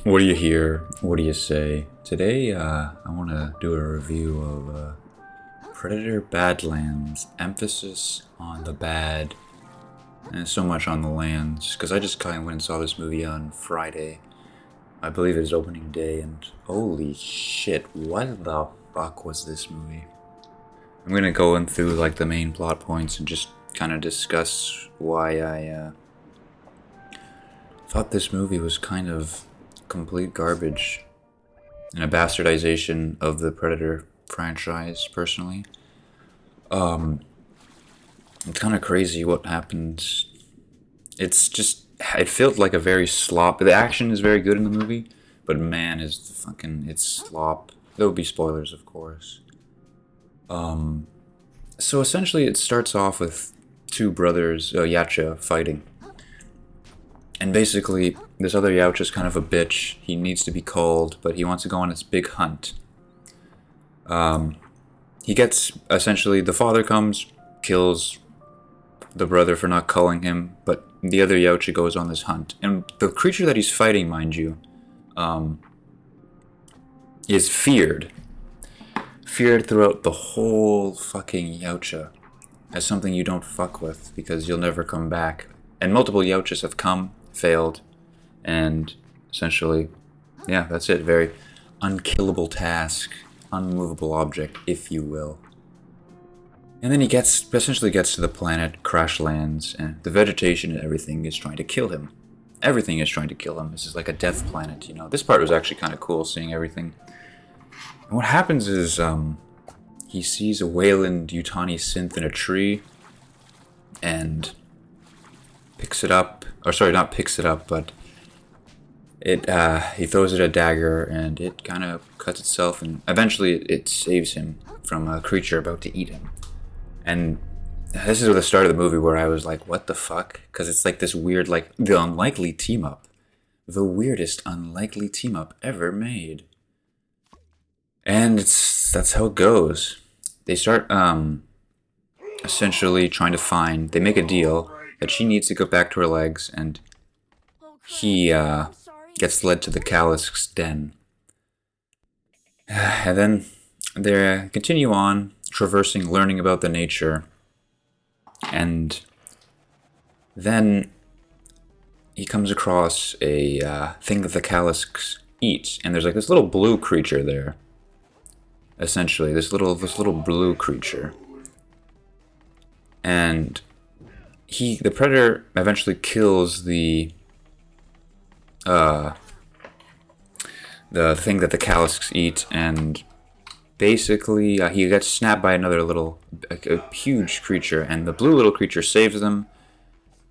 What do you hear? What do you say? Today, I want to do a review of Predator Badlands. Emphasis on the bad, and so much on the lands. Because I just kind of went and saw this movie on Friday. I believe it's opening day, and holy shit, what the fuck was this movie? I'm gonna go in through like the main plot points and just kind of discuss why I thought this movie was kind of complete garbage and a bastardization of the Predator franchise, personally. It's kind of crazy what happens. It felt like a very slop. The action is very good in the movie, but man, it's slop. There will be spoilers, of course. So essentially it starts off with two brothers, Yacha, fighting. And basically, this other Yacht is kind of a bitch. He needs to be called, but he wants to go on this big hunt. He gets, essentially, the father comes, kills the brother for not calling him, but the other Yautja goes on this hunt. And the creature that he's fighting, mind you, is feared. Feared throughout the whole fucking Yautja as something you don't fuck with, because you'll never come back. And multiple Yautjas have come, failed, and essentially, yeah, that's it. Very unkillable task, unmovable object, if you will. And then he essentially gets to the planet, crash lands, and the vegetation and everything is trying to kill him. Everything is trying to kill him. This is like a death planet, you know. This part was actually kind of cool, seeing everything. And what happens is, he sees a Wayland Yutani synth in a tree, and picks it up, or sorry, not picks it up, but he throws it a dagger, and it kind of cuts itself, and eventually it saves him from a creature about to eat him. And this is the start of the movie where I was like, what the fuck? Because it's like this weird, like, the unlikely team-up. The weirdest unlikely team-up ever made. And that's how it goes. They start, essentially trying to find, they make a deal that she needs to go back to her legs, and he gets led to the Kalisk's den. And then they continue on, traversing, learning about the nature, and then he comes across a thing that the Kalisks eat, and there's like this little blue creature there. Essentially, this little blue creature, and the Predator eventually kills the thing that the Kalisks eat, and basically he gets snapped by another a huge creature, and the blue little creature saves them,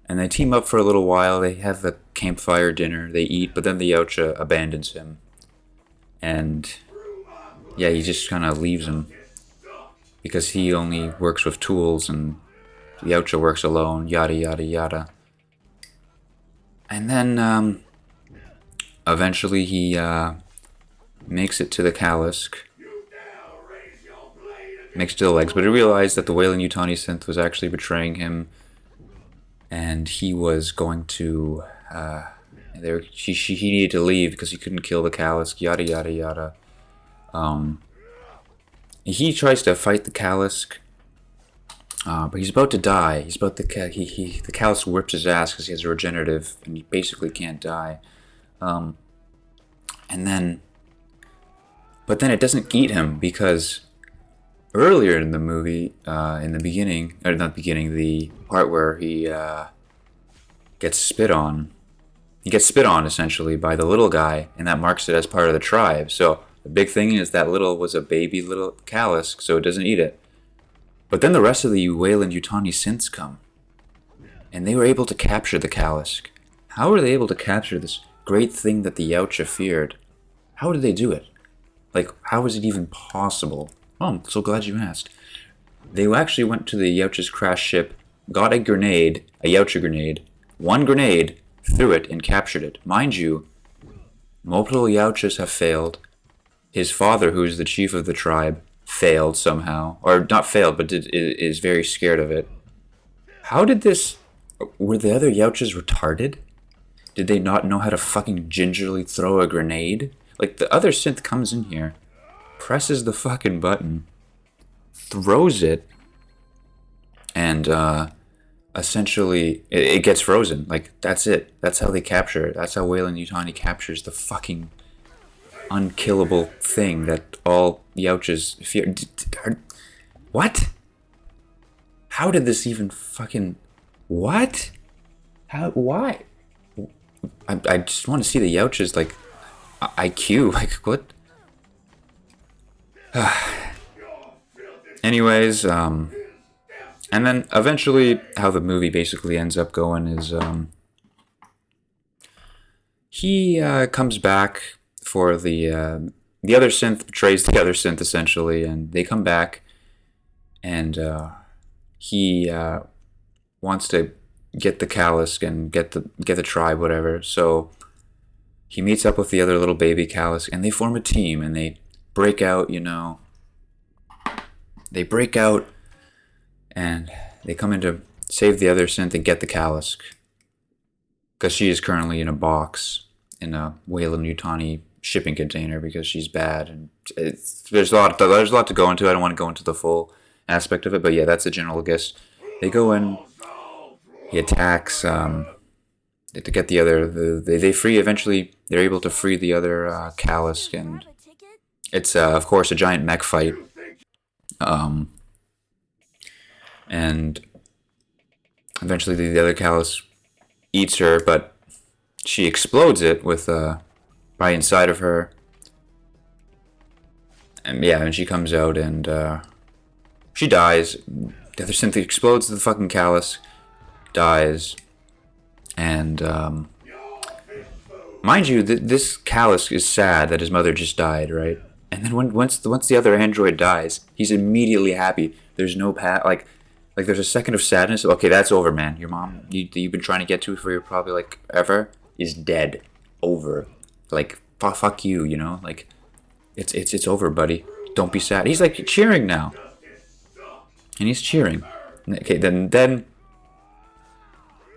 and they team up for a little while. They have a campfire dinner, they eat, but then the Yautja abandons him, and yeah, he just kind of leaves him because he only works with tools, and the Yautja works alone, yada yada yada. And then eventually he makes it to the Kalisk, makes it to the legs, but he realized that the Wayland Yutani synth was actually betraying him, and he was going to he needed to leave because he couldn't kill the Kalisk, yada yada yada. He tries to fight the Kalisk, but he's about to die. The Kalisk whips his ass because he has a regenerative, and he basically can't die. But then it doesn't eat him, because earlier in the movie, in the beginning, or not the beginning, the part where he gets spit on. He gets spit on, essentially, by the little guy, and that marks it as part of the tribe. So the big thing is that was a baby little Kalisk, so it doesn't eat it. But then the rest of the Wayland Yutani synths come, and they were able to capture the Kalisk. How were they able to capture this great thing that the Yautja feared? How did they do it? Like, how is it even possible? Oh, I'm so glad you asked. They actually went to the Yautja's crash ship, got a Yautja grenade, one grenade, threw it, and captured it. Mind you, multiple Yautjas have failed. His father, who is the chief of the tribe, failed somehow. Or not failed, but is very scared of it. How did this... Were the other Yautjas retarded? Did they not know how to fucking gingerly throw a grenade? Like, the other synth comes in here, presses the fucking button, throws it, and essentially it gets frozen. Like, that's it. That's how they capture it. That's how Weyland-Yutani captures the fucking unkillable thing that all Yautjas fear. What? How did this even fucking... What? How? Why? I just want to see the Yautjas, like, IQ. Like, what? Anyways, and then eventually how the movie basically ends up going is, he comes back for the other synth betrays the other synth, essentially, and they come back, and he wants to get the Callus and get the tribe, whatever. So he meets up with the other little baby Callus, and they form a team, and they break out, you know. They break out, and they come in to save the other synth and get the Callus, because she is currently in a box in a Weyland-Yutani shipping container because she's bad, and there's a lot to go into. I don't want to go into the full aspect of it, but yeah, that's the general gist. They go in, he attacks, to get the other, they free, eventually they're able to free the other Callus, and it's of course a giant mech fight, and eventually the other Callus eats her, but she explodes it with right inside of her, and yeah, and she comes out, and she dies. The other synth explodes the fucking Callus, dies, and mind you, this Callus is sad that his mother just died, right? And then once the other android dies, he's immediately happy. There's no like there's a second of sadness. Okay, that's over, man. Your mom, you've been trying to get to for probably like ever, is dead. Over. Like, fuck you, you know? Like, it's over, buddy. Don't be sad. He's like cheering now. And he's cheering. Okay, then the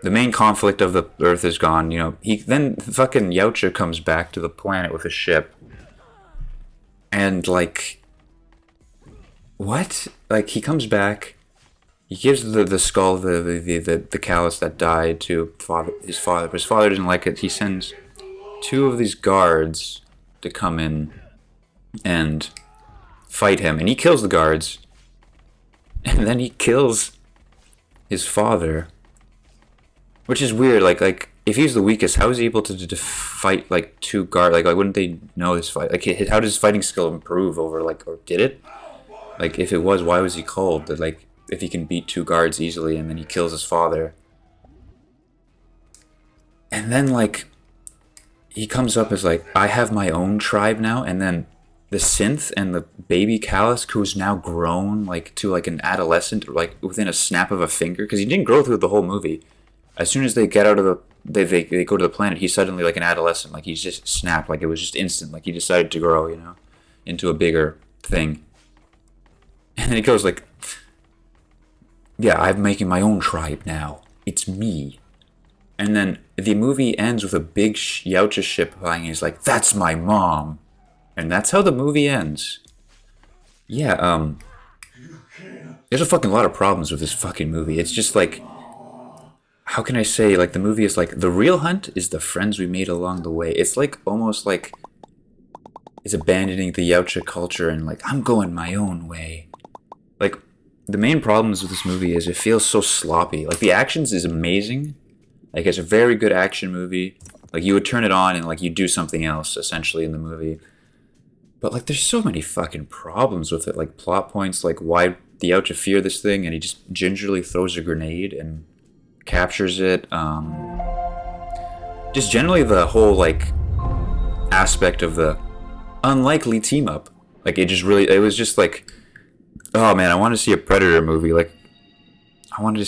main conflict of the Earth is gone, you know. Then fucking Yautja comes back to the planet with a ship. And like, what? Like, he comes back, he gives the skull, the Callus that died to his father, but his father doesn't like it. He sends 2 of these guards to come in and fight him, and he kills the guards, and then he kills his father, which is weird. Like if he's the weakest, how is he able to fight like 2 guards? Like wouldn't they know his fight? Like, how does his fighting skill improve over, like, or did it? Like, if it was, why was he cold? That, like, if he can beat 2 guards easily, and then he kills his father, and then like he comes up as like, I have my own tribe now, and then the synth and the baby Callus, who's now grown like to like an adolescent, like within a snap of a finger, because he didn't grow through the whole movie. As soon as they get out of the they go to the planet, he's suddenly like an adolescent. Like, he's just snapped. Like, it was just instant. Like, he decided to grow, you know, into a bigger thing. And then he goes like, yeah, I'm making my own tribe now. It's me. And then the movie ends with a big Yautja ship flying. He's like, that's my mom. And that's how the movie ends. Yeah, there's a fucking lot of problems with this fucking movie. It's just like, how can I say, like, the movie is like, the real hunt is the friends we made along the way. It's like, almost like, it's abandoning the Yautja culture and like, I'm going my own way. Like, the main problems with this movie is it feels so sloppy. Like, the actions is amazing. Like, it's a very good action movie. Like, you would turn it on and like, you do something else, essentially, in the movie. But like, there's so many fucking problems with it. Like, plot points, like why the Yautja fear this thing, and he just gingerly throws a grenade and captures it. Just generally the whole like aspect of the unlikely team up. Like, it was just like, oh man, I want to see a Predator movie. Like, I wanted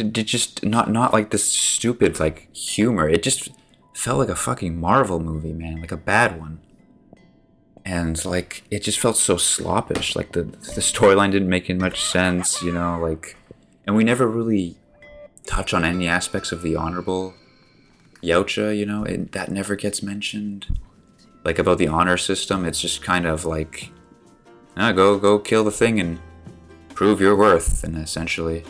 it to just not like this stupid like humor. It just felt like a fucking Marvel movie, man, like a bad one. And like, it just felt so sloppish. Like, the storyline didn't make much sense, you know, like, and we never really touch on any aspects of the honorable Yautja, you know, that never gets mentioned. Like about the honor system, it's just kind of like, go kill the thing and prove your worth, and essentially,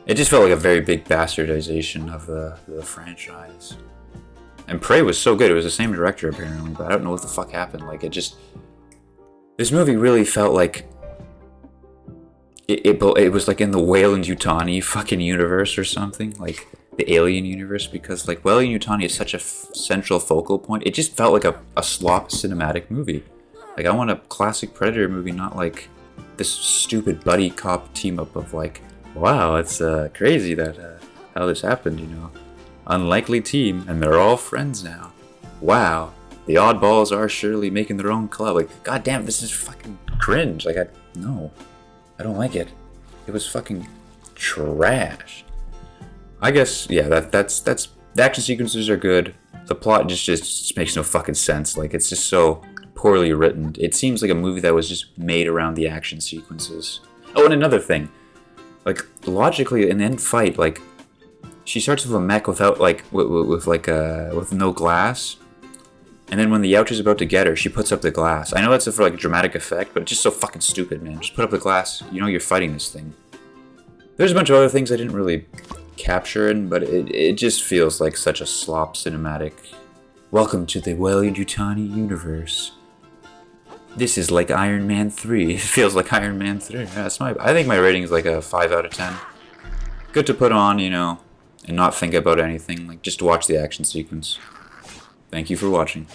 it just felt like a very big bastardization of the franchise. And Prey was so good. It was the same director apparently, but I don't know what the fuck happened. Like this movie really felt like it was like in the Weyland-Yutani fucking universe or something, like the Alien universe, because like Weyland-Yutani is such a central focal point. It just felt like a slop cinematic movie. Like I want a classic Predator movie, not like this stupid buddy cop team up of like, wow, it's crazy that how this happened, you know. Unlikely team, and they're all friends now. Wow, the oddballs are surely making their own club. Like, goddamn, this is fucking cringe. Like, I don't like it. It was fucking trash. I guess, yeah, that's the action sequences are good. The plot just makes no fucking sense. Like, it's just so poorly written. It seems like a movie that was just made around the action sequences. Oh, and another thing, like logically, in the end fight, like she starts with a mech without like with no glass, and then when the Yautja's about to get her, she puts up the glass. I know that's for like a dramatic effect, but it's just so fucking stupid, man. Just put up the glass. You know you're fighting this thing. There's a bunch of other things I didn't really capture in, but it just feels like such a slop cinematic. Welcome to the Weyland-Yutani universe. This is like Iron Man 3. It feels like Iron Man 3. Yeah, I think my rating is like a 5 out of 10. Good to put on, you know, and not think about anything. Like, just watch the action sequence. Thank you for watching.